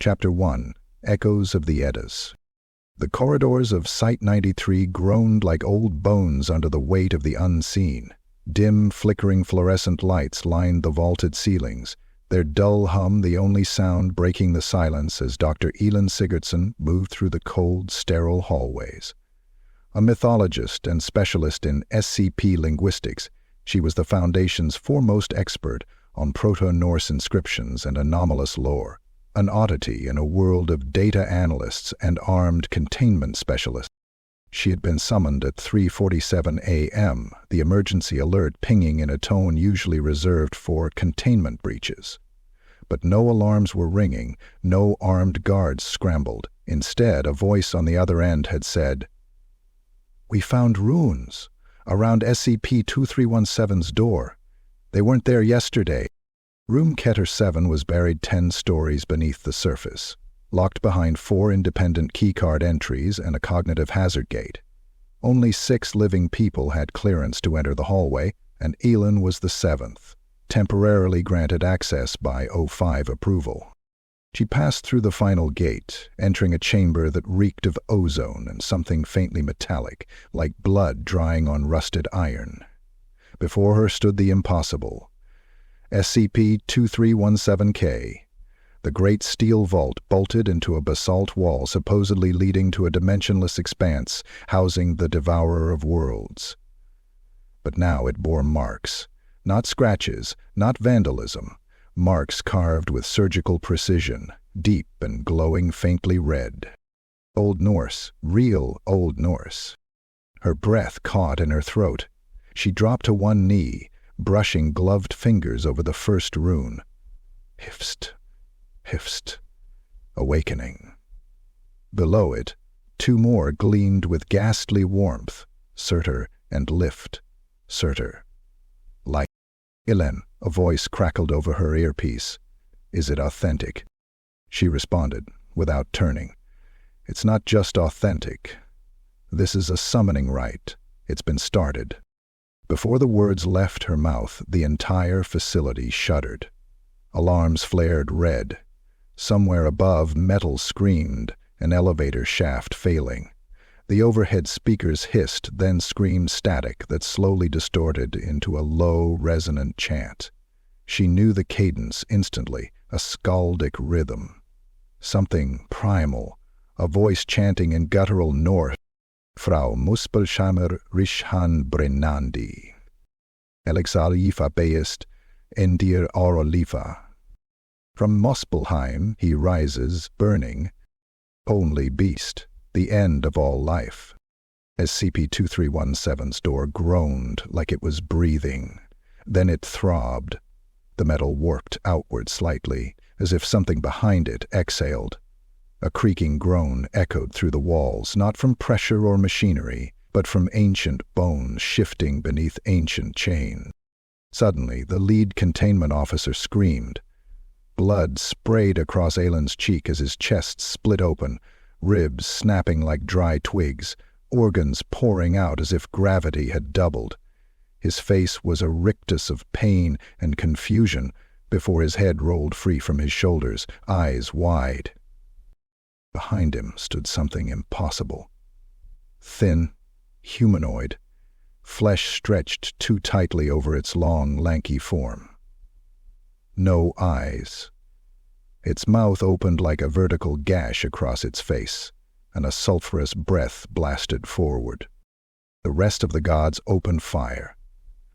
Chapter 1. Echoes of the Eddas. The corridors of Site-93 groaned like old bones under the weight of the unseen. Dim, flickering fluorescent lights lined the vaulted ceilings, their dull hum the only sound breaking the silence as Dr. Elin Sigurdsson moved through the cold, sterile hallways. A mythologist and specialist in SCP linguistics, she was the Foundation's foremost expert on Proto-Norse inscriptions and anomalous lore, an oddity in a world of data analysts and armed containment specialists. She had been summoned at 3:47 a.m., the emergency alert pinging in a tone usually reserved for containment breaches. But no alarms were ringing, no armed guards scrambled. Instead, a voice on the other end had said, "We found runes around SCP-2317's door. They weren't there yesterday." Room Keter 7 was buried 10 stories beneath the surface, locked behind 4 independent keycard entries and a cognitive hazard gate. Only 6 living people had clearance to enter the hallway, and Elin was the 7th, temporarily granted access by O5 approval. She passed through the final gate, entering a chamber that reeked of ozone and something faintly metallic, like blood drying on rusted iron. Before her stood the impossible. SCP-2317K, the great steel vault bolted into a basalt wall supposedly leading to a dimensionless expanse housing the Devourer of Worlds. But now it bore marks, not scratches, not vandalism, marks carved with surgical precision, deep and glowing faintly red. Old Norse, real Old Norse. Her breath caught in her throat. She dropped to one knee, brushing gloved fingers over the first rune. Hifst, hifst, awakening. Below it, 2 more gleamed with ghastly warmth, Surtur and Lift, Surtur. Light. Elin, a voice crackled over her earpiece. "Is it authentic?" She responded, without turning. "It's not just authentic. This is a summoning rite. It's been started." Before the words left her mouth, the entire facility shuddered. Alarms flared red. Somewhere above, metal screamed, an elevator shaft failing. The overhead speakers hissed, then screamed static that slowly distorted into a low, resonant chant. She knew the cadence instantly, a skaldic rhythm. Something primal, a voice chanting in guttural Norse. Frau Muspelsheimer Rishhan Brennandi. Elixalifa Beist, Endir Aurolifa. From Muspelheim he rises, burning. Only beast, the end of all life. SCP-2317's door groaned like it was breathing. Then it throbbed. The metal warped outward slightly, as if something behind it exhaled. A creaking groan echoed through the walls, not from pressure or machinery, but from ancient bones shifting beneath ancient chains. Suddenly, the lead containment officer screamed. Blood sprayed across Elin's cheek as his chest split open, ribs snapping like dry twigs, organs pouring out as if gravity had doubled. His face was a rictus of pain and confusion before his head rolled free from his shoulders, eyes wide. Behind him stood something impossible. Thin, humanoid, flesh stretched too tightly over its long, lanky form. No eyes. Its mouth opened like a vertical gash across its face, and a sulphurous breath blasted forward. The rest of the gods opened fire.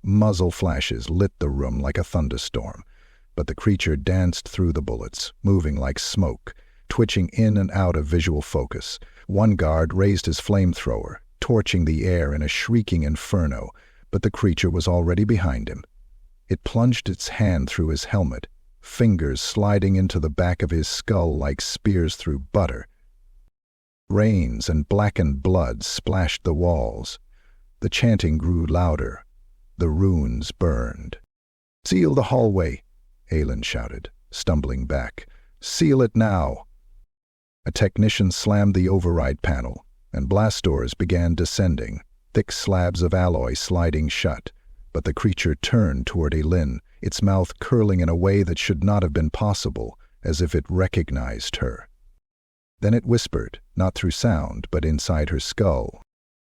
Muzzle flashes lit the room like a thunderstorm, but the creature danced through the bullets, moving like smoke, twitching in and out of visual focus. One guard raised his flamethrower, torching the air in a shrieking inferno, but the creature was already behind him. It plunged its hand through his helmet, fingers sliding into the back of his skull like spears through butter. Rains and blackened blood splashed the walls. The chanting grew louder. The runes burned. "Seal the hallway," Elin shouted, stumbling back. "Seal it now." A technician slammed the override panel, and blast doors began descending, thick slabs of alloy sliding shut. But the creature turned toward Elin, its mouth curling in a way that should not have been possible, as if it recognized her. Then it whispered, not through sound, but inside her skull.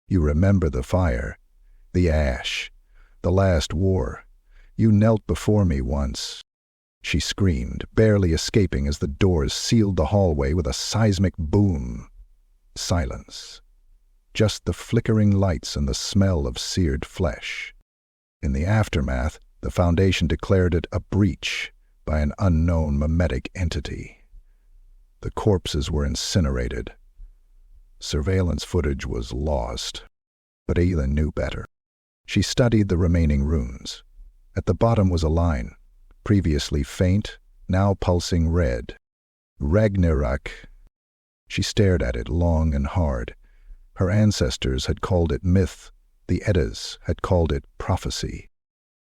"You remember the fire, the ash, the last war. You knelt before me once." She screamed, barely escaping as the doors sealed the hallway with a seismic boom. Silence. Just the flickering lights and the smell of seared flesh. In the aftermath, the Foundation declared it a breach by an unknown mimetic entity. The corpses were incinerated. Surveillance footage was lost, but Elin knew better. She studied the remaining runes. At the bottom was a line, previously faint, now pulsing red. Ragnarok. She stared at it long and hard. Her ancestors had called it myth, the Eddas had called it prophecy.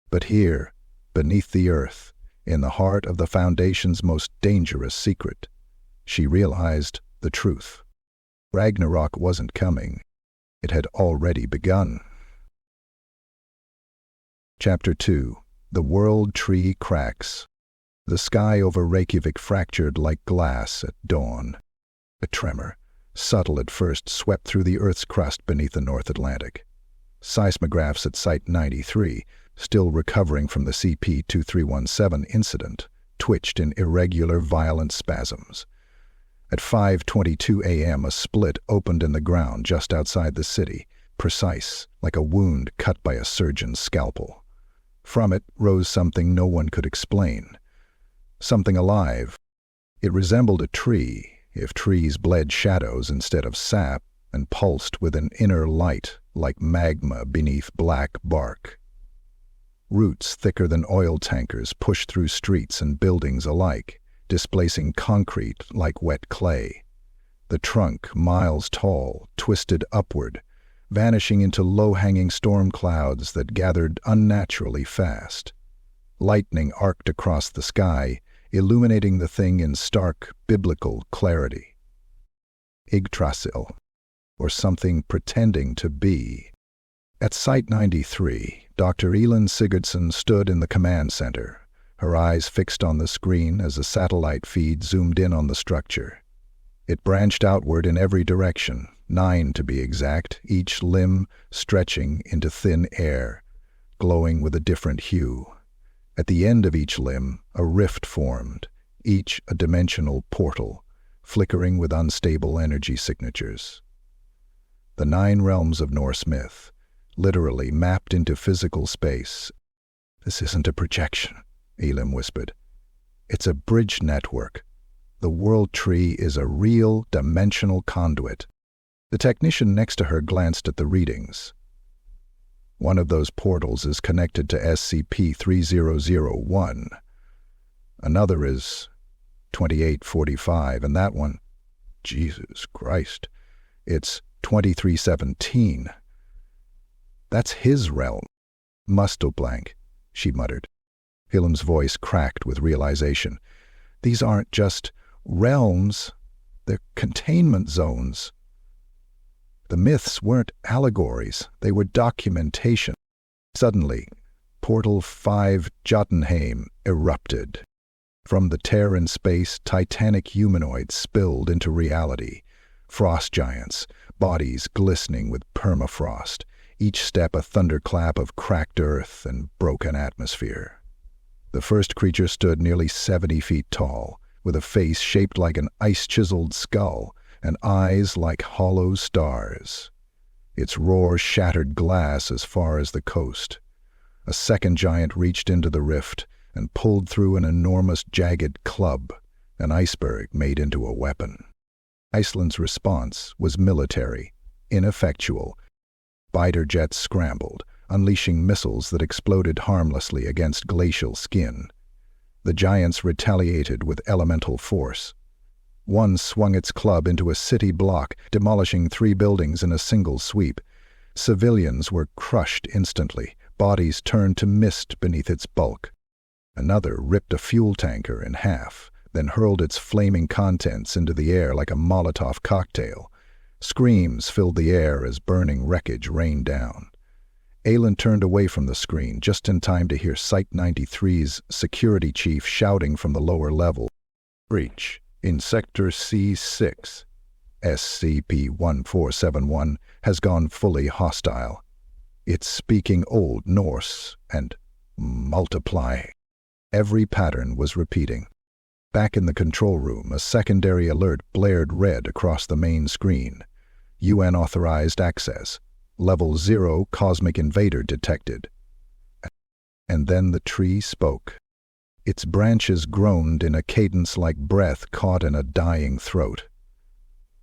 But here, beneath the earth, in the heart of the Foundation's most dangerous secret, she realized the truth. Ragnarok wasn't coming. It had already begun. Chapter 2. The World Tree Cracks. The sky over Reykjavik fractured like glass at dawn. A tremor, subtle at first, swept through the Earth's crust beneath the North Atlantic. Seismographs at Site 93, still recovering from the SCP-2317 incident, twitched in irregular, violent spasms. At 5:22 a.m., a split opened in the ground just outside the city, precise, like a wound cut by a surgeon's scalpel. From it rose something no one could explain. Something alive. It resembled a tree, if trees bled shadows instead of sap, and pulsed with an inner light like magma beneath black bark. Roots thicker than oil tankers pushed through streets and buildings alike, displacing concrete like wet clay. The trunk, miles tall, twisted upward, vanishing into low-hanging storm clouds that gathered unnaturally fast. Lightning arced across the sky, illuminating the thing in stark, biblical clarity. Yggdrasil, or something pretending to be. At Site 93, Dr. Elin Sigurdsson stood in the command center, her eyes fixed on the screen as a satellite feed zoomed in on the structure. It branched outward in every direction, 9 to be exact, each limb stretching into thin air, glowing with a different hue. At the end of each limb, a rift formed, each a dimensional portal, flickering with unstable energy signatures. The 9 realms of Norse myth, literally mapped into physical space. "This isn't a projection," Elin whispered. "It's a bridge network. The World Tree is a real dimensional conduit." The technician next to her glanced at the readings. "One of those portals is connected to SCP-3001. Another is 2845, and that one, Jesus Christ, it's 2317. That's his realm." "Mustelblank," she muttered. Elin's voice cracked with realization. "These aren't just realms, they're containment zones." The myths weren't allegories, they were documentation. Suddenly, Portal 5 Jotunheim erupted. From the tear in space, titanic humanoids spilled into reality. Frost giants, bodies glistening with permafrost, each step a thunderclap of cracked earth and broken atmosphere. The first creature stood nearly 70 feet tall, with a face shaped like an ice-chiseled skull and eyes like hollow stars. Its roar shattered glass as far as the coast. A second giant reached into the rift and pulled through an enormous jagged club, an iceberg made into a weapon. Iceland's response was military, ineffectual. Fighter jets scrambled, unleashing missiles that exploded harmlessly against glacial skin. The giants retaliated with elemental force. One swung its club into a city block, demolishing 3 buildings in a single sweep. Civilians were crushed instantly, bodies turned to mist beneath its bulk. Another ripped a fuel tanker in half, then hurled its flaming contents into the air like a Molotov cocktail. Screams filled the air as burning wreckage rained down. Elin turned away from the screen just in time to hear Site 93's security chief shouting from the lower level. Breach in Sector C6. SCP-1471 has gone fully hostile. It's speaking Old Norse and multiply. Every pattern was repeating. Back in the control room, a secondary alert blared red across the main screen. UN-authorized access. Level 0 cosmic invader detected. And then the tree spoke. Its branches groaned in a cadence like breath caught in a dying throat.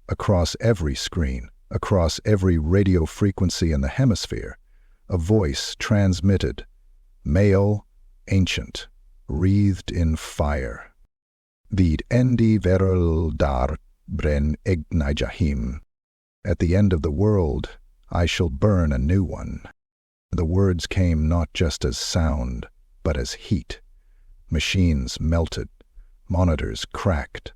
Across every screen, across every radio frequency in the hemisphere, a voice transmitted, male, ancient, wreathed in fire. Vid endi verul dar bren egnijahim. At the end of the world, I shall burn a new one. The words came not just as sound, but as heat. Machines melted. Monitors cracked.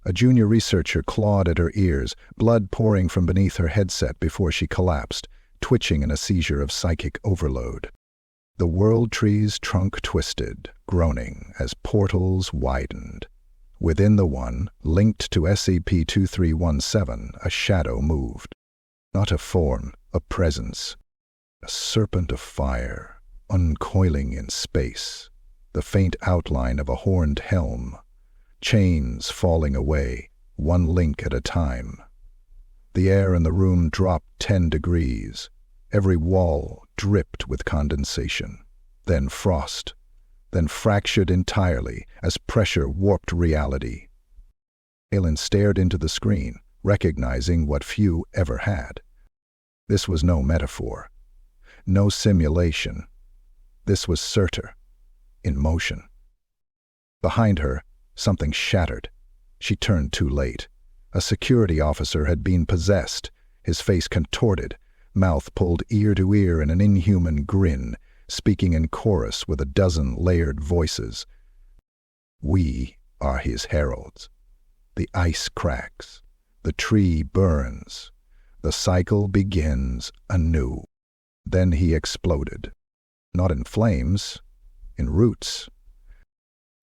A junior researcher clawed at her ears, blood pouring from beneath her headset before she collapsed, twitching in a seizure of psychic overload. The world tree's trunk twisted, groaning as portals widened. Within the one, linked to SCP-2317, a shadow moved. Not a form, a presence. A serpent of fire, uncoiling in space. The faint outline of a horned helm. Chains falling away, one link at a time. The air in the room dropped 10 degrees. Every wall dripped with condensation. Then frost. Then fractured entirely as pressure warped reality. Elin stared into the screen, recognizing what few ever had. This was no metaphor. No simulation. This was Surtur, in motion. Behind her, something shattered. She turned too late. A security officer had been possessed, his face contorted, mouth pulled ear to ear in an inhuman grin, speaking in chorus with a dozen layered voices. We are his heralds. The ice cracks. The tree burns. The cycle begins anew. Then he exploded. Not in flames, in roots.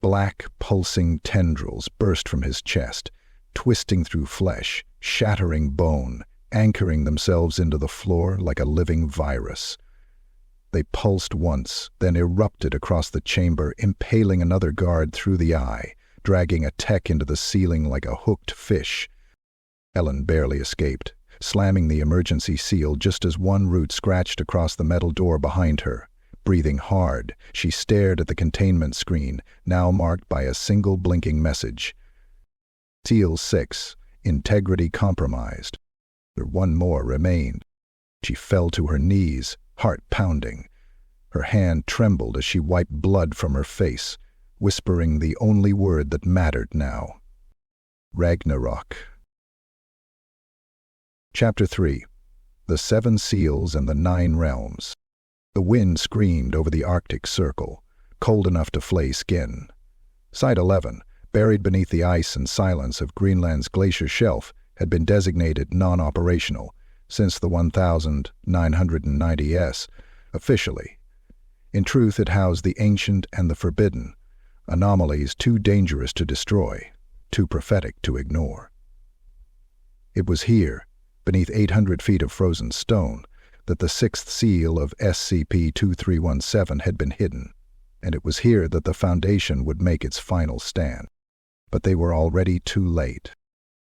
Black, pulsing tendrils burst from his chest, twisting through flesh, shattering bone, anchoring themselves into the floor like a living virus. They pulsed once, then erupted across the chamber, impaling another guard through the eye, dragging a tech into the ceiling like a hooked fish. Elin barely escaped, slamming the emergency seal just as one root scratched across the metal door behind her. Breathing hard, she stared at the containment screen, now marked by a single blinking message. Seal 6, integrity compromised. One more remained. She fell to her knees, heart pounding. Her hand trembled as she wiped blood from her face, whispering the only word that mattered now. Ragnarok. Chapter 3. The 7 Seals and the 9 Realms. The wind screamed over the Arctic Circle, cold enough to flay skin. Site 11, buried beneath the ice and silence of Greenland's glacier shelf, had been designated non-operational since the 1990s, officially. In truth, it housed the ancient and the forbidden, anomalies too dangerous to destroy, too prophetic to ignore. It was here, beneath 800 feet of frozen stone, that the 6th seal of SCP-2317 had been hidden, and it was here that the Foundation would make its final stand. But they were already too late.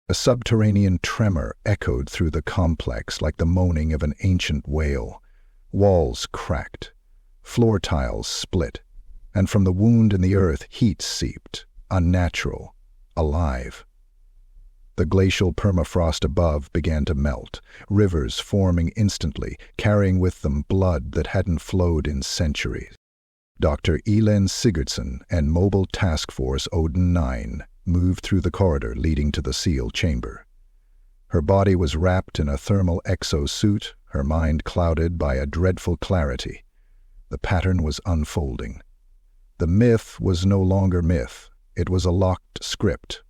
A subterranean tremor echoed through the complex like the moaning of an ancient whale. Walls cracked, floor tiles split, and from the wound in the earth heat seeped, unnatural, alive. The glacial permafrost above began to melt, rivers forming instantly, carrying with them blood that hadn't flowed in centuries. Dr. Elin Sigurdsson and Mobile Task Force Odin 9 moved through the corridor leading to the seal chamber. Her body was wrapped in a thermal exosuit, her mind clouded by a dreadful clarity. The pattern was unfolding. The myth was no longer myth. It was a locked script,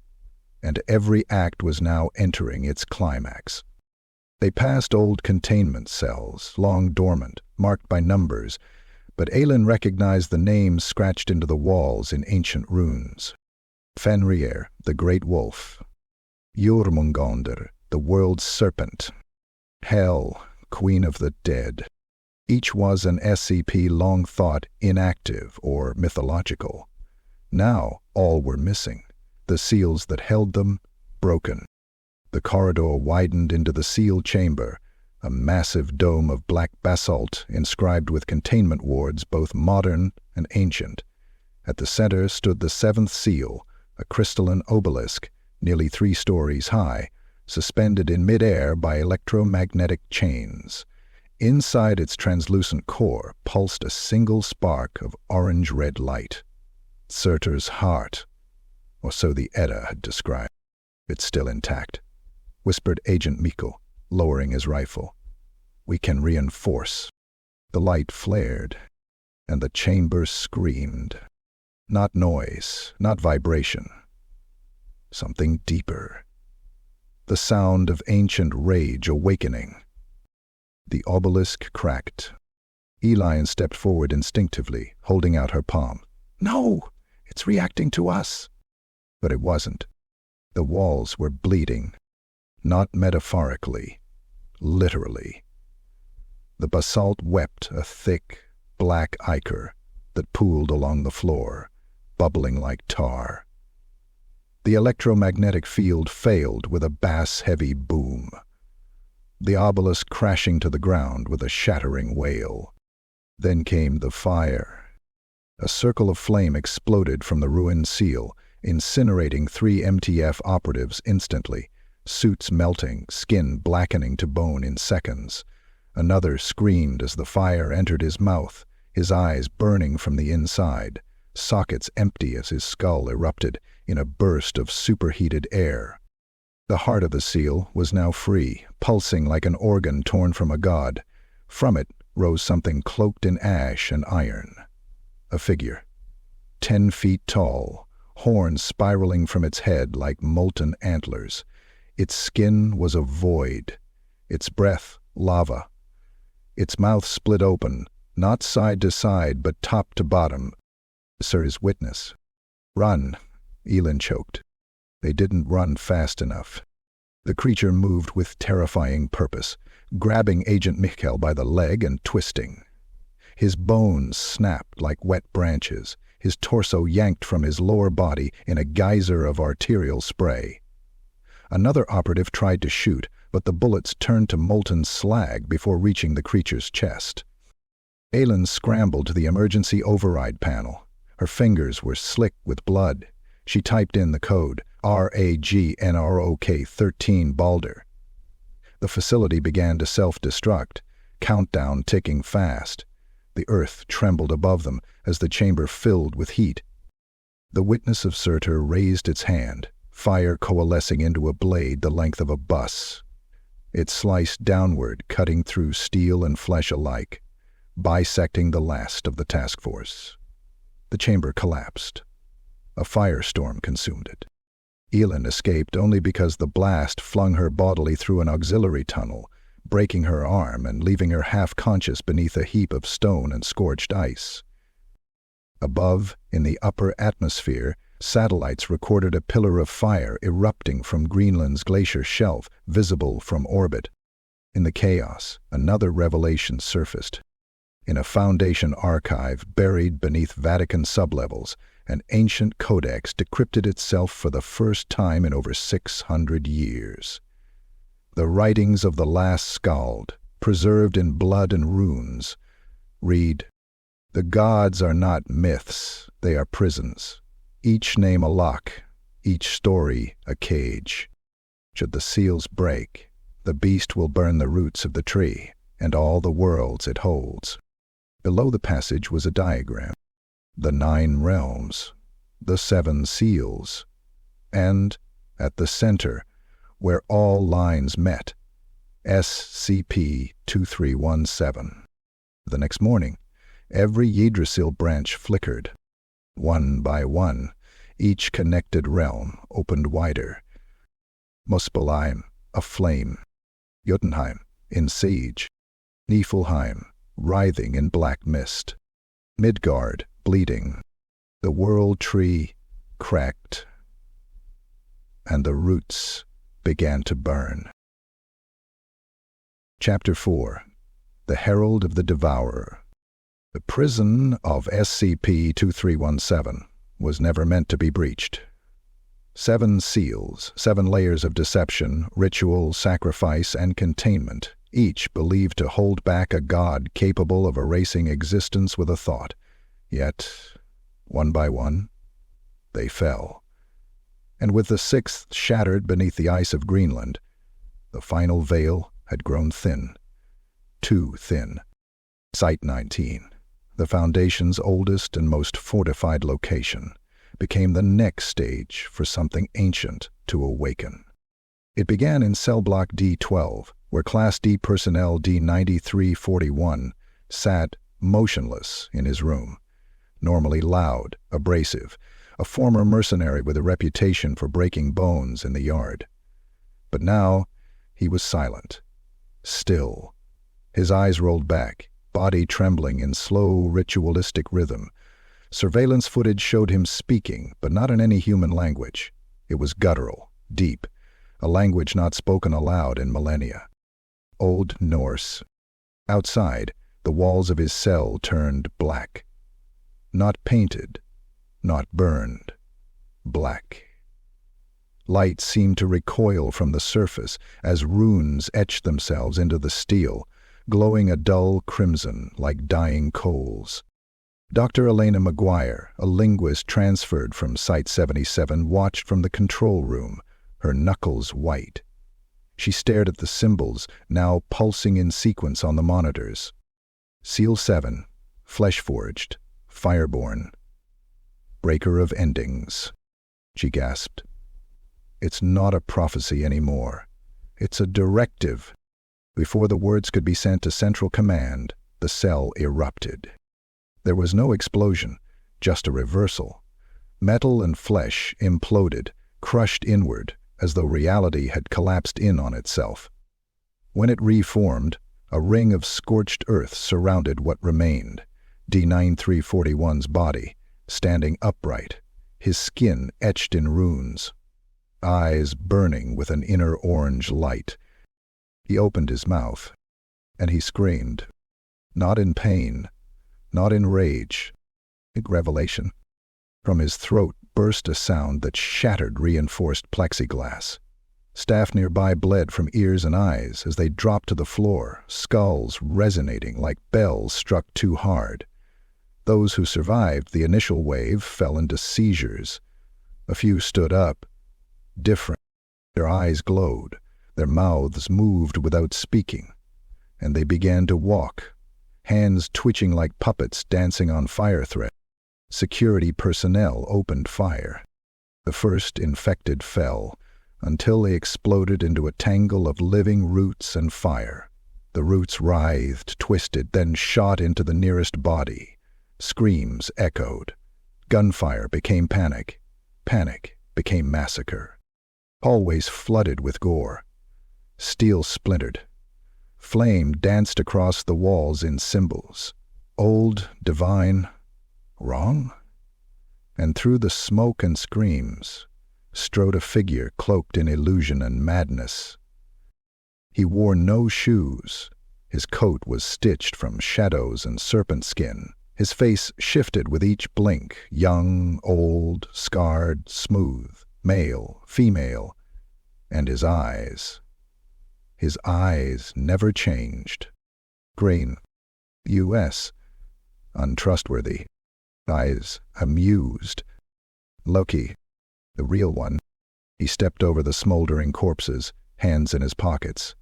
and every act was now entering its climax. They passed old containment cells, long dormant, marked by numbers, but Elin recognized the names scratched into the walls in ancient runes. Fenrir, the great wolf. Jormungandr, the world's serpent. Hel, queen of the dead. Each was an SCP long thought inactive or mythological. Now all were missing, the seals that held them broken. The corridor widened into the seal chamber, a massive dome of black basalt inscribed with containment wards both modern and ancient. At the center stood the seventh seal, a crystalline obelisk, nearly 3 stories high, suspended in midair by electromagnetic chains. Inside its translucent core pulsed a single spark of orange-red light. Surtur's heart, or so the Edda had described. It's still intact, whispered Agent Mikko, lowering his rifle. We can reinforce. The light flared, and the chamber screamed. Not noise, not vibration. Something deeper. The sound of ancient rage awakening. The obelisk cracked. Elin stepped forward instinctively, holding out her palm. No! It's reacting to us. But it wasn't. The walls were bleeding. Not metaphorically. Literally. The basalt wept a thick, black ichor that pooled along the floor, bubbling like tar. The electromagnetic field failed with a bass-heavy boom. The obelisk crashing to the ground with a shattering wail. Then came the fire. A circle of flame exploded from the ruined seal, incinerating 3 MTF operatives instantly, suits melting, skin blackening to bone in seconds. Another screamed as the fire entered his mouth, his eyes burning from the inside, sockets empty as his skull erupted in a burst of superheated air. The heart of the seal was now free, pulsing like an organ torn from a god. From it rose something cloaked in ash and iron. A figure, 10 feet tall, horns spiraling from its head like molten antlers. Its skin was a void, its breath lava. Its mouth split open, not side to side but top to bottom. Sir is witness. Run, Elin choked. They didn't run fast enough. The creature moved with terrifying purpose, grabbing Agent Mikkel by the leg and twisting. His bones snapped like wet branches, his torso yanked from his lower body in a geyser of arterial spray. Another operative tried to shoot, but the bullets turned to molten slag before reaching the creature's chest. Elin scrambled to the emergency override panel. Her fingers were slick with blood. She typed in the code, RAGNROK13 Balder. The facility began to self-destruct, countdown ticking fast. The earth trembled above them as the chamber filled with heat. The witness of Surtur raised its hand, fire coalescing into a blade the length of a bus. It sliced downward, cutting through steel and flesh alike, bisecting the last of the task force. The chamber collapsed. A firestorm consumed it. Elin escaped only because the blast flung her bodily through an auxiliary tunnel, breaking her arm and leaving her half-conscious beneath a heap of stone and scorched ice. Above, in the upper atmosphere, satellites recorded a pillar of fire erupting from Greenland's glacier shelf, visible from orbit. In the chaos, another revelation surfaced. In a Foundation archive buried beneath Vatican sublevels, an ancient codex decrypted itself for the first time in over 600 years. The writings of the last skald, preserved in blood and runes, read, "The gods are not myths, they are prisons. Each name a lock, each story a cage. Should the seals break, the beast will burn the roots of the tree and all the worlds it holds." Below the passage was a diagram. The 9 realms, the 7 seals, and, at the center, where all lines met, SCP-2317. The next morning, every Yggdrasil branch flickered. One by one, each connected realm opened wider. Muspelheim, aflame. Jotunheim, in siege. Niflheim, writhing in black mist. Midgard, bleeding. The world tree, cracked, and the roots began to burn. Chapter 4. The Herald of the Devourer. The prison of SCP-2317 was never meant to be breached. 7 seals, 7 layers of deception, ritual, sacrifice, and containment, each believed to hold back a god capable of erasing existence with a thought. Yet, one by one, they fell. And with the 6th shattered beneath the ice of Greenland, the final veil had grown thin. Too thin. Site 19, the Foundation's oldest and most fortified location, became the next stage for something ancient to awaken. It began in cell block D12, where Class D personnel D9341 sat motionless in his room, normally loud, abrasive, a former mercenary with a reputation for breaking bones in the yard. But now he was silent, still. His eyes rolled back, body trembling in slow, ritualistic rhythm. Surveillance footage showed him speaking, but not in any human language. It was guttural, deep, a language not spoken aloud in millennia. Old Norse. Outside, the walls of his cell turned black. Not painted, not burned. Black. Light seemed to recoil from the surface as runes etched themselves into the steel, glowing a dull crimson like dying coals. Dr. Elena Maguire, a linguist transferred from Site 77, watched from the control room, her knuckles white. She stared at the symbols, now pulsing in sequence on the monitors. Seal 7, flesh-forged, fireborn. Breaker of endings. She gasped. It's not a prophecy anymore. It's a directive. Before the words could be sent to Central Command, the cell erupted. There was no explosion, just a reversal. Metal and flesh imploded, crushed inward, as though reality had collapsed in on itself. When it reformed, a ring of scorched earth surrounded what remained, D9341's body, standing upright, his skin etched in runes, eyes burning with an inner orange light. He opened his mouth, and he screamed, not in pain, not in rage, revelation. From his throat burst a sound that shattered reinforced plexiglass. Staff nearby bled from ears and eyes as they dropped to the floor, skulls resonating like bells struck too hard. Those who survived the initial wave fell into seizures. A few stood up, different. Their eyes glowed, their mouths moved without speaking, and they began to walk, hands twitching like puppets dancing on fire thread. Security personnel opened fire. The first infected fell, until they exploded into a tangle of living roots and fire. The roots writhed, twisted, then shot into the nearest body. Screams echoed. Gunfire became panic. Panic became massacre. Hallways flooded with gore. Steel splintered. Flame danced across the walls in symbols. Old, divine, wrong? And through the smoke and screams strode a figure cloaked in illusion and madness. He wore no shoes. His coat was stitched from shadows and serpent skin. His face shifted with each blink, young, old, scarred, smooth, male, female, and his eyes never changed. Green, U.S., untrustworthy, eyes amused. Loki, the real one. He stepped over the smoldering corpses, hands in his pockets.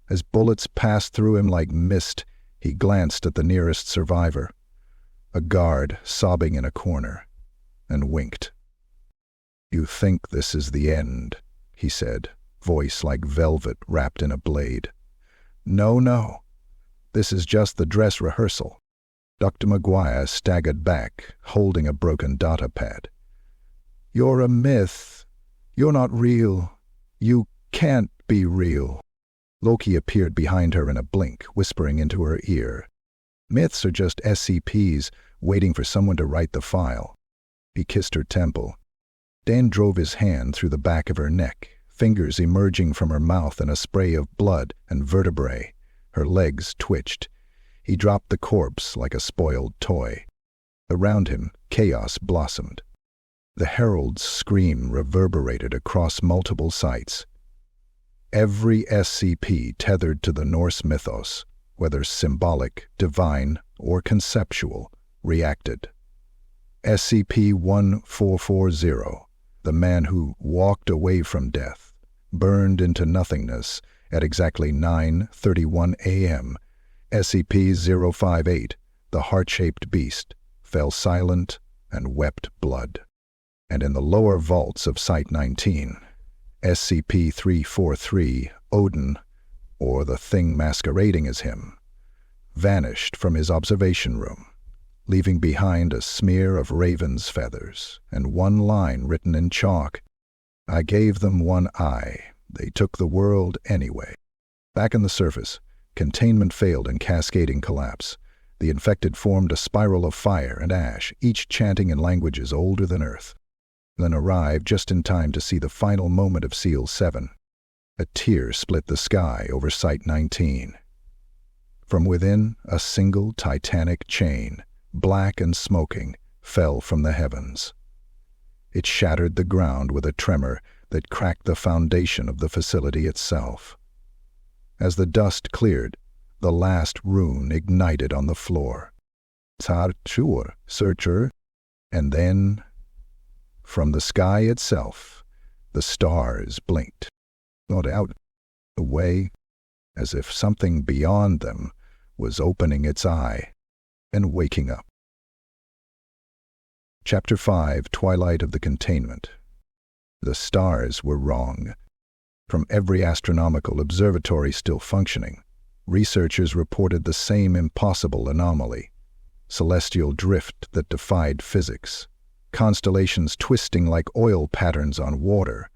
As bullets passed through him like mist, he glanced at the nearest survivor, a guard sobbing in a corner, and winked. "You think this is the end," he said, voice like velvet wrapped in a blade. No. This is just the dress rehearsal." Dr. Maguire staggered back, holding a broken data pad. "You're a myth. You're not real. You can't be real." Loki appeared behind her in a blink, whispering into her ear. "Myths are just SCPs waiting for someone to write the file." He kissed her temple. Dan drove his hand through the back of her neck, fingers emerging from her mouth in a spray of blood and vertebrae. Her legs twitched. He dropped the corpse like a spoiled toy. Around him, chaos blossomed. The herald's scream reverberated across multiple sites. Every SCP tethered to the Norse mythos, whether symbolic, divine, or conceptual, reacted. SCP-1440, the man who walked away from death, burned into nothingness at exactly 9:31 a.m. SCP-058, the heart-shaped beast, fell silent and wept blood. And in the lower vaults of Site-19, SCP-343, Odin, or the thing masquerading as him, vanished from his observation room, leaving behind a smear of raven's feathers and one line written in chalk: "I gave them one eye. They took the world anyway." Back on the surface, containment failed in cascading collapse. The infected formed a spiral of fire and ash, each chanting in languages older than Earth. Then arrived just in time to see the final moment of Seal 7. A tear split the sky over Site-19. From within, a single titanic chain, black and smoking, fell from the heavens. It shattered the ground with a tremor that cracked the foundation of the facility itself. As the dust cleared, the last rune ignited on the floor. Tar-chur, searcher, and then, from the sky itself, the stars blinked, not out, away, as if something beyond them was opening its eye and waking up. Chapter 5, Twilight of the Containment. The stars were wrong. From every astronomical observatory still functioning, researchers reported the same impossible anomaly: celestial drift that defied physics, constellations twisting like oil patterns on water,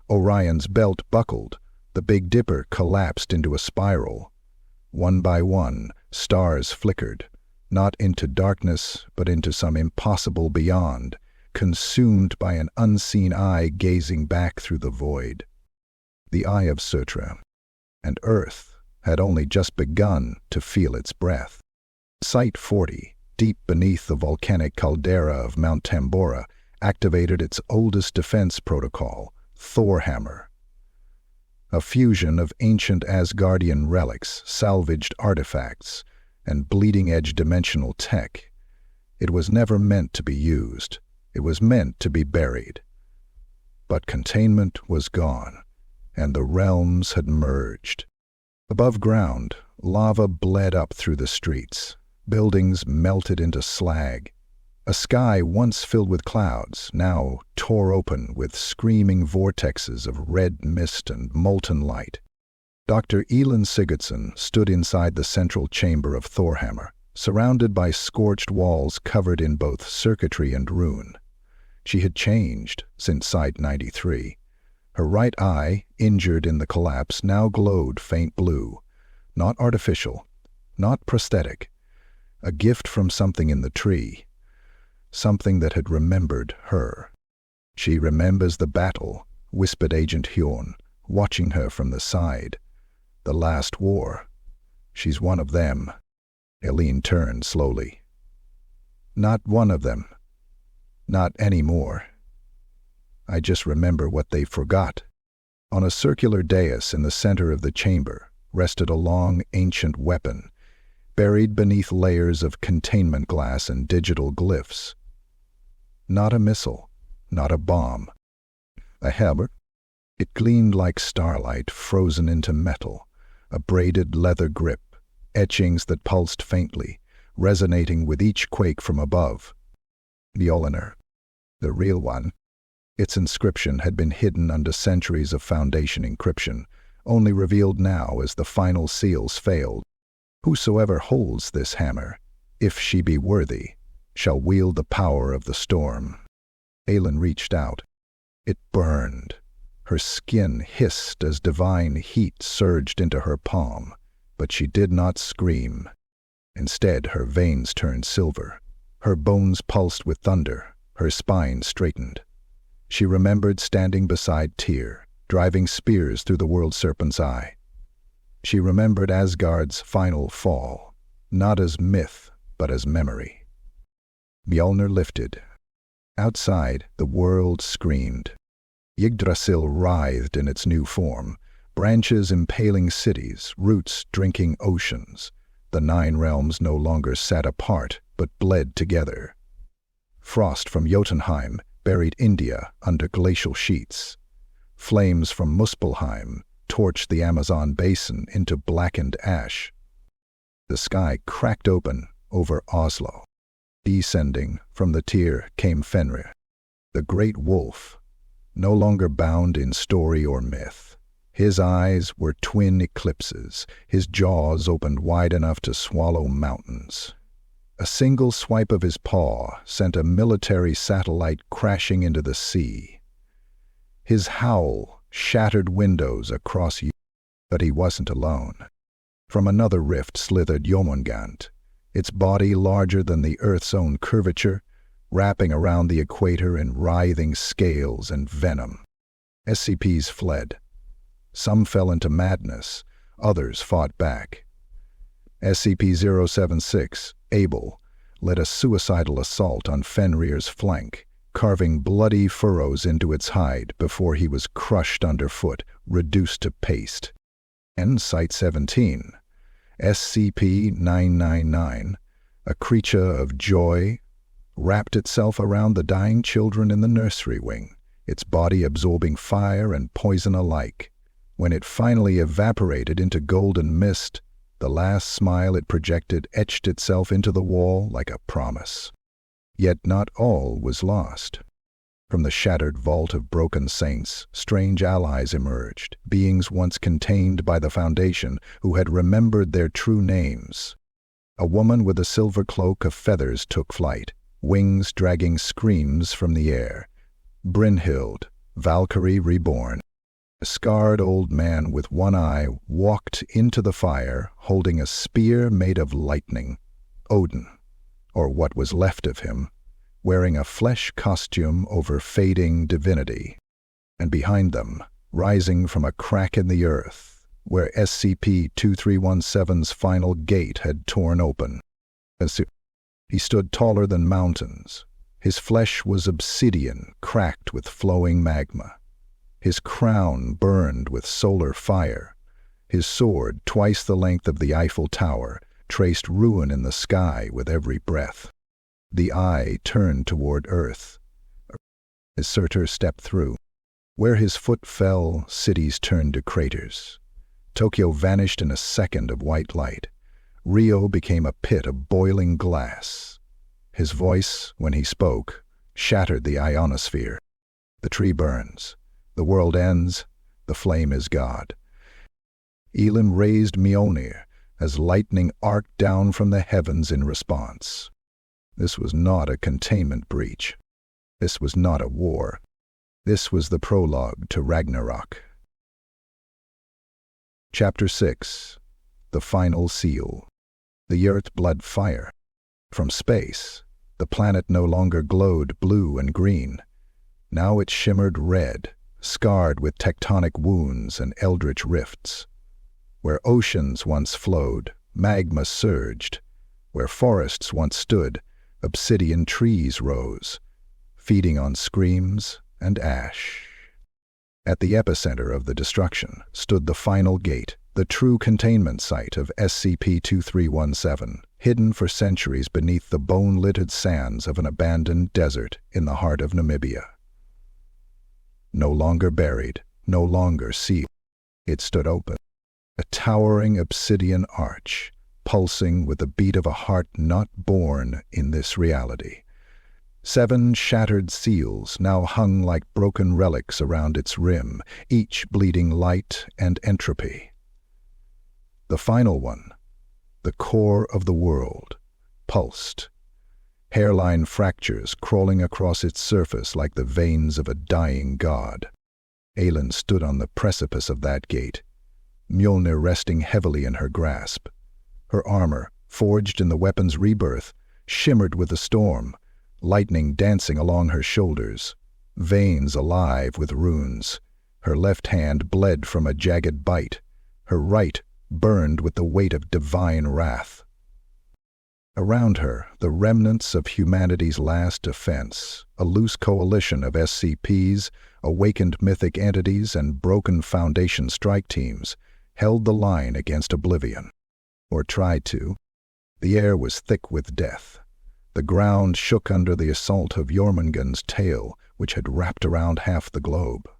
Orion's belt buckled, the Big Dipper collapsed into a spiral. One by one, stars flickered, not into darkness, but into some impossible beyond, consumed by an unseen eye gazing back through the void. The eye of Sutra, and Earth had only just begun to feel its breath. Site 40, deep beneath the volcanic caldera of Mount Tambora, activated its oldest defense protocol, Thorhammer. A fusion of ancient Asgardian relics, salvaged artifacts, and bleeding-edge dimensional tech. It was never meant to be used. It was meant to be buried. But containment was gone, and the realms had merged. Above ground, lava bled up through the streets. Buildings melted into slag. A sky once filled with clouds now tore open with screaming vortexes of red mist and molten light. Dr. Elin Sigurdsson stood inside the central chamber of Thorhammer, surrounded by scorched walls covered in both circuitry and rune. She had changed since Site-93. Her right eye, injured in the collapse, now glowed faint blue. Not artificial, not prosthetic. A gift from something in the tree. Something that had remembered her. "She remembers the battle," whispered Agent Hjorn, watching her from the side. "The last war. She's one of them." Elin turned slowly. "Not one of them. Not anymore. I just remember what they forgot." On a circular dais in the center of the chamber rested a long, ancient weapon, buried beneath layers of containment glass and digital glyphs. Not a missile, not a bomb. A helmet. It gleamed like starlight frozen into metal, a braided leather grip, etchings that pulsed faintly, resonating with each quake from above. Mjolnir, the real one. Its inscription had been hidden under centuries of Foundation encryption, only revealed now as the final seals failed. "Whosoever holds this hammer, if she be worthy, shall wield the power of the storm." Elin reached out. It burned. Her skin hissed as divine heat surged into her palm, but she did not scream. Instead, her veins turned silver. Her bones pulsed with thunder. Her spine straightened. She remembered standing beside Tyr, driving spears through the world serpent's eye. She remembered Asgard's final fall, not as myth, but as memory. Mjolnir lifted. Outside, the world screamed. Yggdrasil writhed in its new form, branches impaling cities, roots drinking oceans. The 9 realms no longer sat apart, but bled together. Frost from Jotunheim buried India under glacial sheets. Flames from Muspelheim torched the Amazon basin into blackened ash. The sky cracked open over Oslo. Descending from the Tyr came Fenrir, the great wolf, no longer bound in story or myth. His eyes were twin eclipses, his jaws opened wide enough to swallow mountains. A single swipe of his paw sent a military satellite crashing into the sea. His howl shattered windows across Europe, but he wasn't alone. From another rift slithered Jomungand, its body larger than the Earth's own curvature, wrapping around the equator in writhing scales and venom. SCPs fled. Some fell into madness, others fought back. SCP-076, Abel, led a suicidal assault on Fenrir's flank, carving bloody furrows into its hide before he was crushed underfoot, reduced to paste. Site-17, SCP-999, a creature of joy, wrapped itself around the dying children in the nursery wing, its body absorbing fire and poison alike. When it finally evaporated into golden mist, the last smile it projected etched itself into the wall like a promise. Yet not all was lost. From the shattered vault of broken saints, strange allies emerged, beings once contained by the Foundation who had remembered their true names. A woman with a silver cloak of feathers took flight, wings dragging screams from the air. Brynhild, Valkyrie reborn. A scarred old man with one eye walked into the fire, holding a spear made of lightning. Odin, or what was left of him, wearing a flesh costume over fading divinity. And behind them, rising from a crack in the earth, where SCP-2317's final gate had torn open. He stood taller than mountains. His flesh was obsidian, cracked with flowing magma. His crown burned with solar fire. His sword, twice the length of the Eiffel Tower, traced ruin in the sky with every breath. The eye turned toward Earth. As Surtur stepped through. Where his foot fell, cities turned to craters. Tokyo vanished in a second of white light. Rio became a pit of boiling glass. His voice, when he spoke, shattered the ionosphere. The tree burns. The world ends. The flame is God. Elin raised Mjolnir as lightning arced down from the heavens in response. This was not a containment breach. This was not a war. This was the prologue to Ragnarok. Chapter 6. The Final Seal. The Earth blood fire. From space, the planet no longer glowed blue and green. Now it shimmered red, scarred with tectonic wounds and eldritch rifts. Where oceans once flowed, magma surged. Where forests once stood, obsidian trees rose, feeding on screams and ash. At the epicenter of the destruction stood the final gate, the true containment site of SCP-2317, hidden for centuries beneath the bone-littered sands of an abandoned desert in the heart of Namibia. No longer buried, no longer sealed, it stood open, a towering obsidian arch, pulsing with the beat of a heart not born in this reality. 7 shattered seals now hung like broken relics around its rim, each bleeding light and entropy. The final one, the core of the world, pulsed, hairline fractures crawling across its surface like the veins of a dying god. Elin stood on the precipice of that gate, Mjolnir resting heavily in her grasp. Her armor, forged in the weapon's rebirth, shimmered with the storm, lightning dancing along her shoulders. veins alive with runes. Her left hand bled from a jagged bite. Her right burned with the weight of divine wrath. Around her, the remnants of humanity's last defense, a loose coalition of SCPs, awakened mythic entities, and broken Foundation strike teams, held the line against oblivion. Or tried to. The air was thick with death. The ground shook under the assault of Jormungand's tail, which had wrapped around half the globe.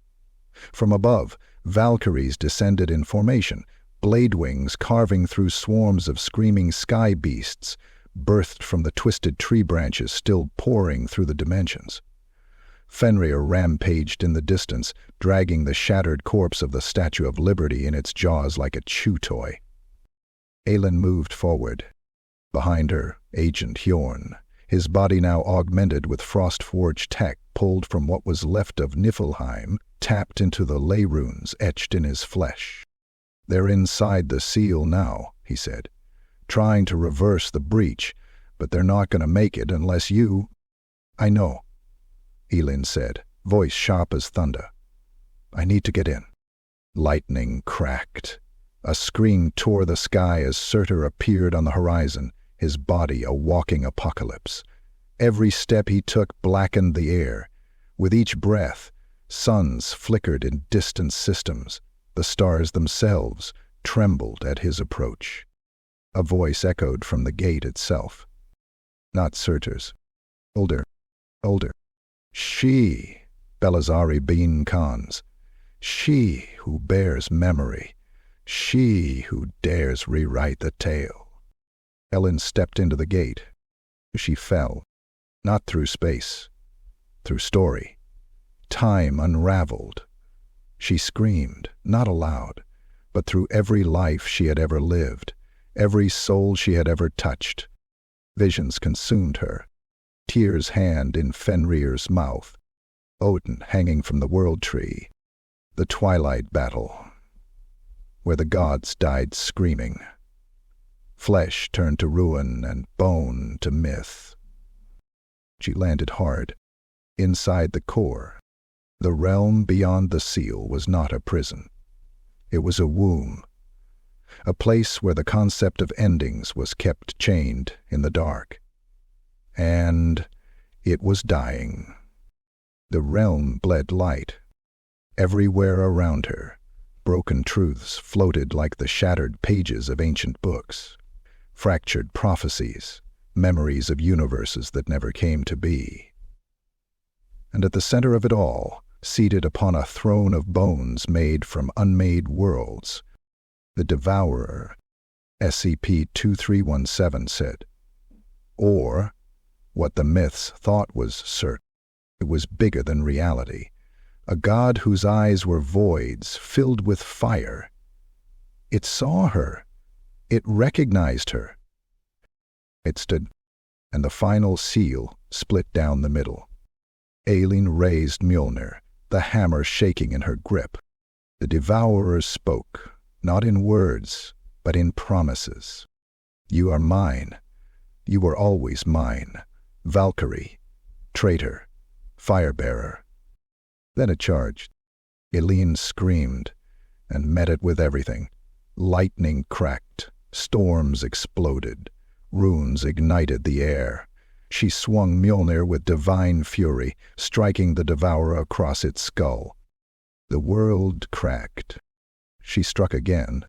From above, Valkyries descended in formation, blade wings carving through swarms of screaming sky beasts, birthed from the twisted tree branches still pouring through the dimensions. Fenrir rampaged in the distance, dragging the shattered corpse of the Statue of Liberty in its jaws like a chew toy. Elin moved forward. Behind her, Agent Hjorn, his body now augmented with frost-forged tech pulled from what was left of Niflheim, tapped into the ley runes etched in his flesh. "They're inside the seal now," he said, "trying to reverse the breach, but they're not going to make it unless you—" "I know," Elin said, voice sharp as thunder. "I need to get in." Lightning cracked. A scream tore the sky as Surtur appeared on the horizon, his body a walking apocalypse. Every step he took blackened the air. With each breath, suns flickered in distant systems. The stars themselves trembled at his approach. A voice echoed from the gate itself. Not Surtur's. Older. She, Belazari Bean Khan's. She who bears memory. She who dares rewrite the tale. Elin stepped into the gate. She fell. Not through space. Through story. Time unraveled. She screamed, not aloud, but through every life she had ever lived, every soul she had ever touched. Visions consumed her. Tyr's hand in Fenrir's mouth. Odin hanging from the world tree. The twilight battle, where the gods died screaming. Flesh turned to ruin and bone to myth. She landed hard, inside the core. The realm beyond the seal was not a prison. It was a womb, a place where the concept of endings was kept chained in the dark. And it was dying. The realm bled light. Everywhere around her, broken truths floated like the shattered pages of ancient books, fractured prophecies, memories of universes that never came to be. And at the center of it all, seated upon a throne of bones made from unmade worlds, the Devourer, SCP-2317 said. Or, what the myths thought was certain, it was bigger than reality. A god whose eyes were voids filled with fire. It saw her. It recognized her. It stood, and the final seal split down the middle. Elin raised Mjolnir, the hammer shaking in her grip. The Devourer spoke, not in words, but in promises. "You are mine. You were always mine. Valkyrie, traitor, firebearer." Then it charged. Elin screamed, and met it with everything. Lightning cracked, storms exploded, runes ignited the air. She swung Mjolnir with divine fury, striking the Devourer across its skull. The world cracked. She struck again.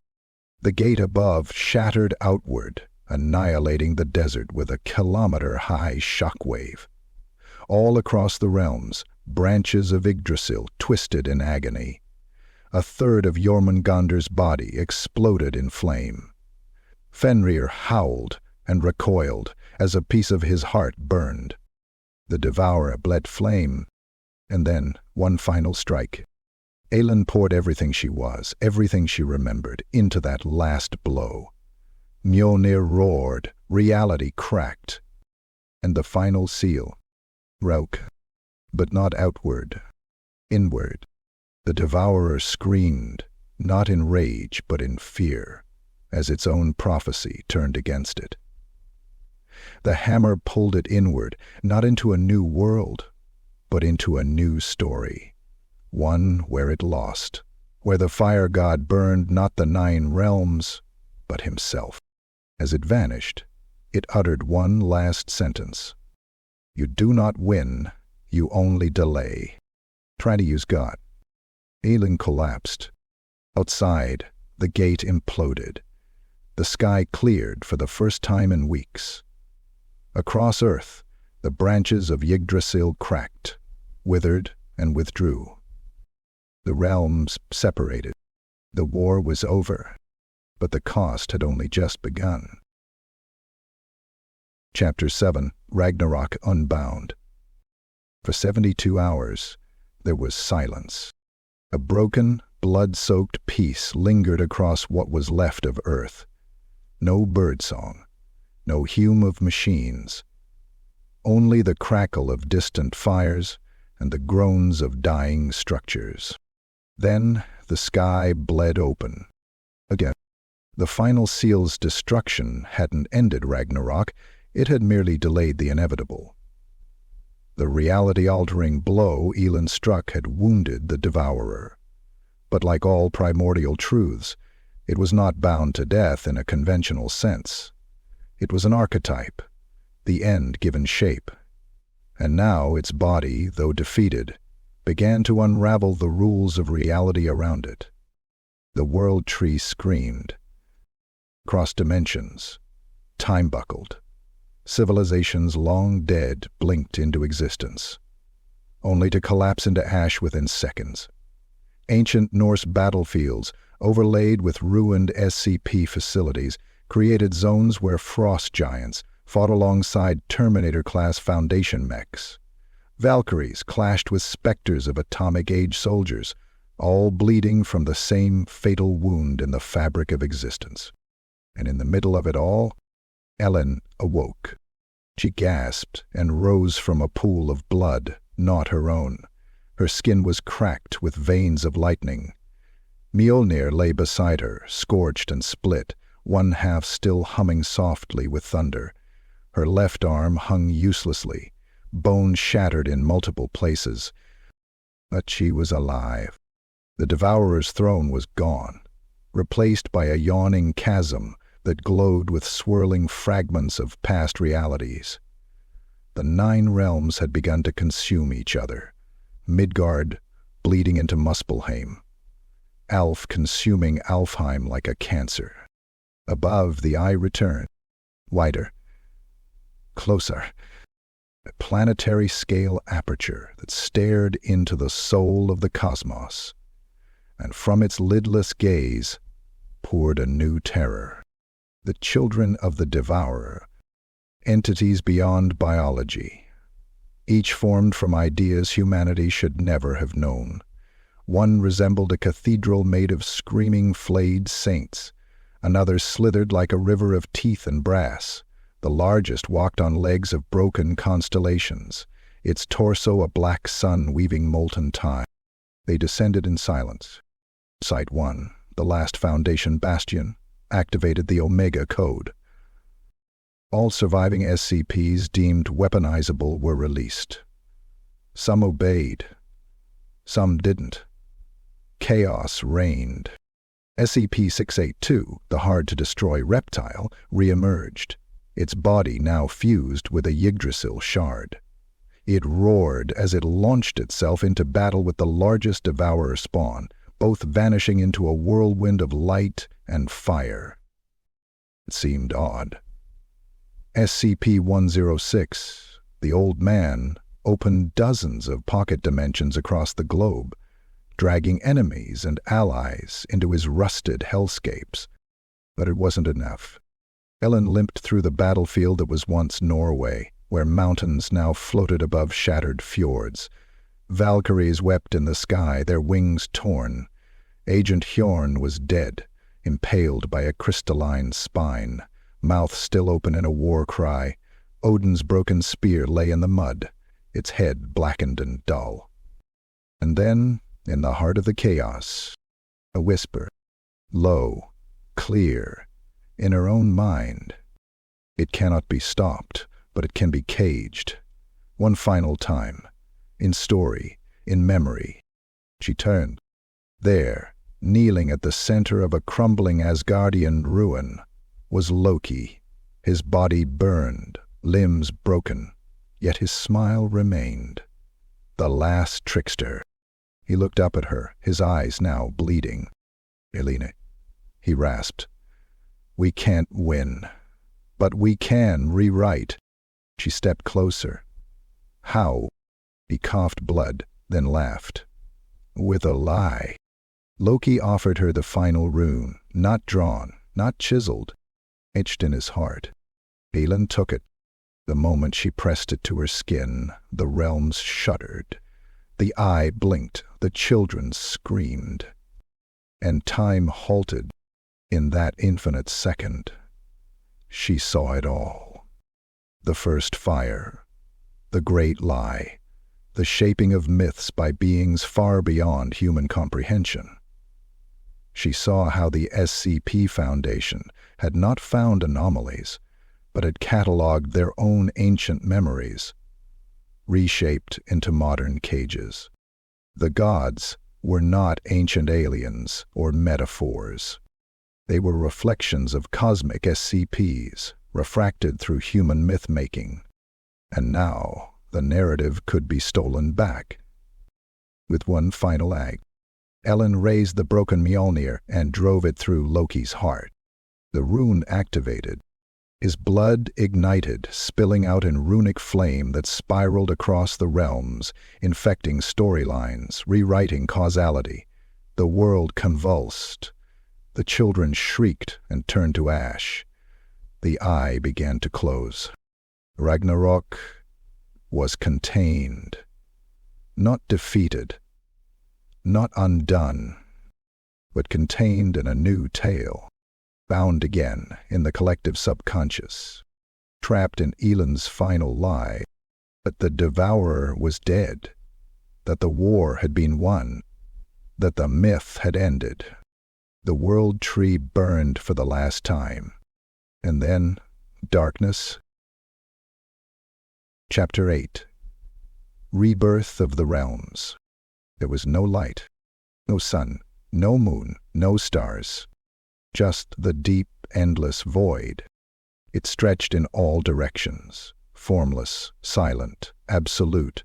The gate above shattered outward, annihilating the desert with a kilometer-high shockwave. All across the realms, branches of Yggdrasil twisted in agony. A third of Jormungandr's body exploded in flame. Fenrir howled and recoiled as a piece of his heart burned. The Devourer bled flame, and then one final strike. Elin poured everything she was, everything she remembered, into that last blow. Mjolnir roared, reality cracked, and the final seal broke. But not outward, inward. The Devourer screamed, not in rage but in fear, as its own prophecy turned against it. The hammer pulled it inward, not into a new world, but into a new story, one where it lost, where the fire god burned not the 9 realms, but himself. As it vanished, it uttered one last sentence. You do not win, you only delay. Try to use God. Elin collapsed. Outside, the gate imploded. The sky cleared for the first time in weeks. Across Earth, the branches of Yggdrasil cracked, withered, and withdrew. The realms separated. The war was over, but the cost had only just begun. Chapter 7, Ragnarok Unbound. For 72 hours, there was silence. A broken, blood-soaked peace lingered across what was left of Earth. No birdsong, no hum of machines, only the crackle of distant fires and the groans of dying structures. Then the sky bled open. Again, the final seal's destruction hadn't ended Ragnarok, it had merely delayed the inevitable. The reality-altering blow Elin struck had wounded the Devourer. But like all primordial truths, it was not bound to death in a conventional sense. It was an archetype, the end given shape. And now its body, though defeated, began to unravel the rules of reality around it. The world tree screamed. Across dimensions, time buckled. Civilizations long dead blinked into existence, only to collapse into ash within seconds. Ancient Norse battlefields, overlaid with ruined SCP facilities, created zones where frost giants fought alongside Terminator-class Foundation mechs. Valkyries clashed with specters of atomic-age soldiers, all bleeding from the same fatal wound in the fabric of existence. And in the middle of it all, Elin awoke. She gasped and rose from a pool of blood, not her own. Her skin was cracked with veins of lightning. Mjolnir lay beside her, scorched and split, one half still humming softly with thunder. Her left arm hung uselessly, bone shattered in multiple places. But she was alive. The Devourer's throne was gone, replaced by a yawning chasm that glowed with swirling fragments of past realities. The 9 realms had begun to consume each other. Midgard bleeding into Muspelheim. Alf consuming Alfheim like a cancer. Above, the eye returned. Wider. Closer. A planetary-scale aperture that stared into the soul of the cosmos. And from its lidless gaze poured a new terror. The children of the Devourer, entities beyond biology, each formed from ideas humanity should never have known. One resembled a cathedral made of screaming flayed saints. Another slithered like a river of teeth and brass. The largest walked on legs of broken constellations, its torso a black sun weaving molten time. They descended in silence. Site 1, the last Foundation bastion, activated the Omega Code. All surviving SCPs deemed weaponizable were released. Some obeyed. Some didn't. Chaos reigned. SCP-682, the hard-to-destroy reptile, re-emerged, its body now fused with a Yggdrasil shard. It roared as it launched itself into battle with the largest Devourer spawn, both vanishing into a whirlwind of light and fire. It seemed odd. SCP-106, the old man, opened dozens of pocket dimensions across the globe, dragging enemies and allies into his rusted hellscapes. But it wasn't enough. Elin limped through the battlefield that was once Norway, where mountains now floated above shattered fjords. Valkyries wept in the sky, their wings torn. Agent Hjorn was dead, impaled by a crystalline spine, mouth still open in a war cry. Odin's broken spear lay in the mud, its head blackened and dull. And then, in the heart of the chaos, a whisper, low, clear, in her own mind. It cannot be stopped, but it can be caged. One final time. in story, in memory. She turned. There, kneeling at the center of a crumbling Asgardian ruin, was Loki, his body burned, limbs broken, yet his smile remained. The last trickster. He looked up at her, his eyes now bleeding. "Elin," he rasped, "we can't win, but we can rewrite." She stepped closer. "How?" He coughed blood, then laughed. "With a lie." Loki offered her the final rune, not drawn, not chiseled, etched in his heart. Elin took it. The moment she pressed it to her skin, the realms shuddered. The eye blinked, the children screamed. And time halted in that infinite second. She saw it all. The first fire, the great lie, the shaping of myths by beings far beyond human comprehension. She saw how the SCP Foundation had not found anomalies, but had catalogued their own ancient memories, reshaped into modern cages. The gods were not ancient aliens or metaphors. They were reflections of cosmic SCPs, refracted through human myth-making. And now the narrative could be stolen back. With one final act, Elin raised the broken Mjolnir and drove it through Loki's heart. The rune activated. His blood ignited, spilling out in runic flame that spiraled across the realms, infecting storylines, rewriting causality. The world convulsed. The children shrieked and turned to ash. The eye began to close. Ragnarok was contained, not defeated, not undone, but contained in a new tale, bound again in the collective subconscious, trapped in Elin's final lie, that the Devourer was dead, that the war had been won, that the myth had ended. The world tree burned for the last time, and then darkness. Chapter 8. Rebirth of the Realms. There was no light, no sun, no moon, no stars. Just the deep, endless void. It stretched in all directions, formless, silent, absolute.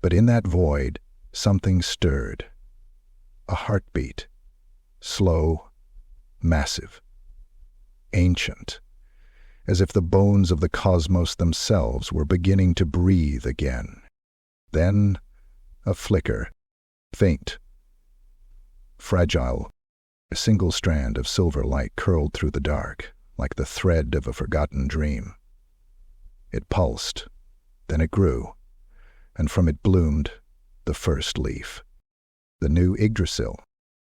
But in that void, something stirred. A heartbeat. Slow, massive, ancient, as if the bones of the cosmos themselves were beginning to breathe again. Then a flicker, faint, fragile. A single strand of silver light curled through the dark, like the thread of a forgotten dream. It pulsed, then it grew, and from it bloomed the first leaf. The new Yggdrasil.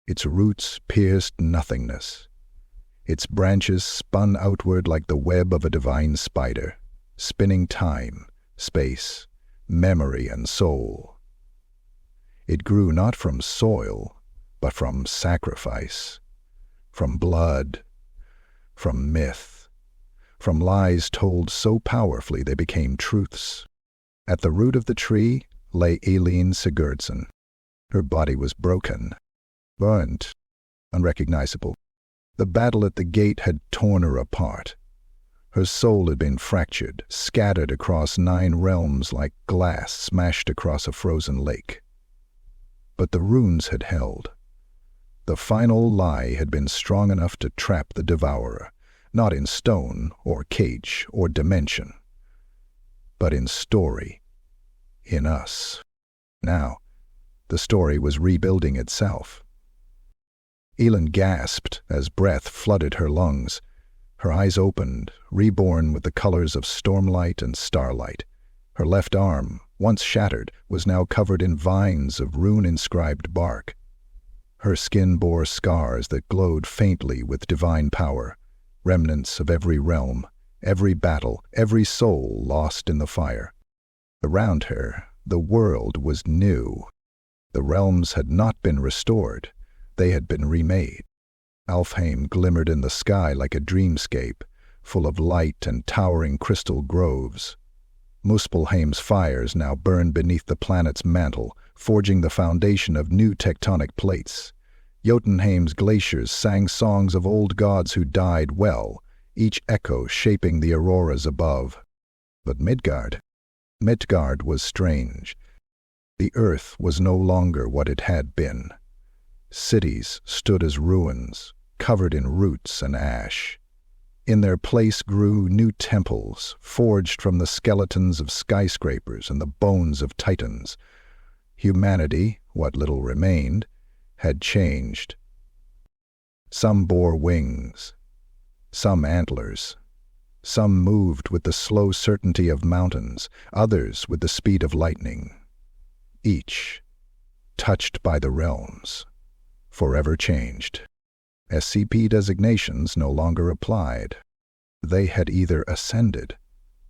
Its roots pierced nothingness. Its branches spun outward like the web of a divine spider, spinning time, space, memory, and soul. It grew not from soil, but from sacrifice, from blood, from myth, from lies told so powerfully they became truths. At the root of the tree lay Elin Sigurdsson. Her body was broken, burnt, unrecognizable. The battle at the gate had torn her apart. Her soul had been fractured, scattered across 9 realms like glass smashed across a frozen lake. But the runes had held. The final lie had been strong enough to trap the Devourer, not in stone or cage or dimension, but in story, in us. Now, the story was rebuilding itself. Elin gasped as breath flooded her lungs. Her eyes opened, reborn with the colors of stormlight and starlight. Her left arm, once shattered, was now covered in vines of rune-inscribed bark. Her skin bore scars that glowed faintly with divine power, remnants of every realm, every battle, every soul lost in the fire. Around her, the world was new. The realms had not been restored. They had been remade. Alfheim glimmered in the sky like a dreamscape, full of light and towering crystal groves. Muspelheim's fires now burned beneath the planet's mantle, forging the foundation of new tectonic plates. Jotunheim's glaciers sang songs of old gods who died well, each echo shaping the auroras above. But Midgard was strange. The earth was no longer what it had been. Cities stood as ruins, covered in roots and ash. In their place grew new temples, forged from the skeletons of skyscrapers and the bones of titans. Humanity, what little remained, had changed. Some bore wings, some antlers. Some moved with the slow certainty of mountains, others with the speed of lightning. Each, touched by the realms, forever changed. SCP designations no longer applied. They had either ascended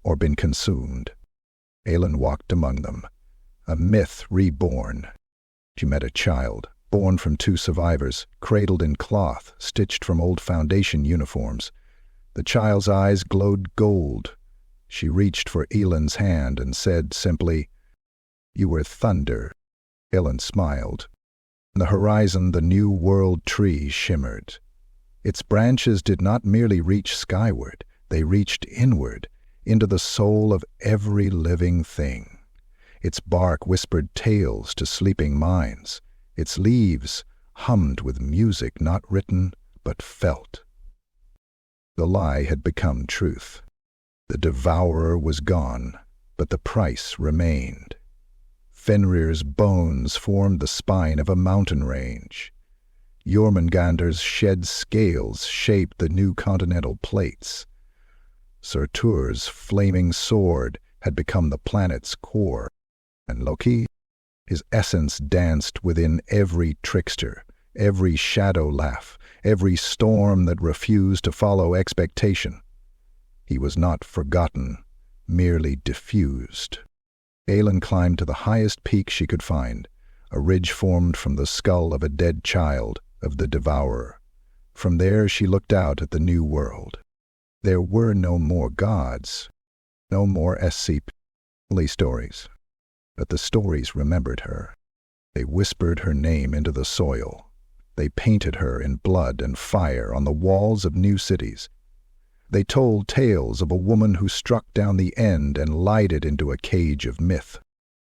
or been consumed. Elin walked among them, a myth reborn. She met a child, born from two survivors, cradled in cloth, stitched from old Foundation uniforms. The child's eyes glowed gold. She reached for Elin's hand and said simply, "You were thunder." Elin smiled. On the horizon, the new world tree shimmered. Its branches did not merely reach skyward, they reached inward, into the soul of every living thing. Its bark whispered tales to sleeping minds. Its leaves hummed with music not written but felt. The lie had become truth. The devourer was gone, but the price remained. Fenrir's bones formed the spine of a mountain range. Jormungandr's shed scales shaped the new continental plates. Surtur's flaming sword had become the planet's core, and Loki, his essence danced within every trickster, every shadow laugh, every storm that refused to follow expectation. He was not forgotten, merely diffused. Elin climbed to the highest peak she could find, a ridge formed from the skull of a dead child of the Devourer. From there she looked out at the new world. There were no more gods, no more SCP stories. But the stories remembered her. They whispered her name into the soil. They painted her in blood and fire on the walls of new cities. They told tales of a woman who struck down the end and lied it into a cage of myth.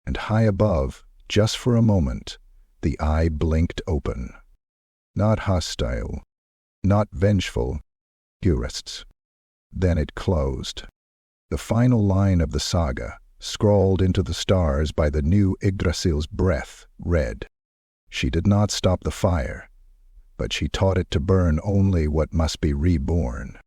And high above, just for a moment, the eye blinked open. Not hostile, not vengeful, jurists. Then it closed. The final line of the saga, scrawled into the stars by the new Yggdrasil's breath, read, "She did not stop the fire, but she taught it to burn only what must be reborn."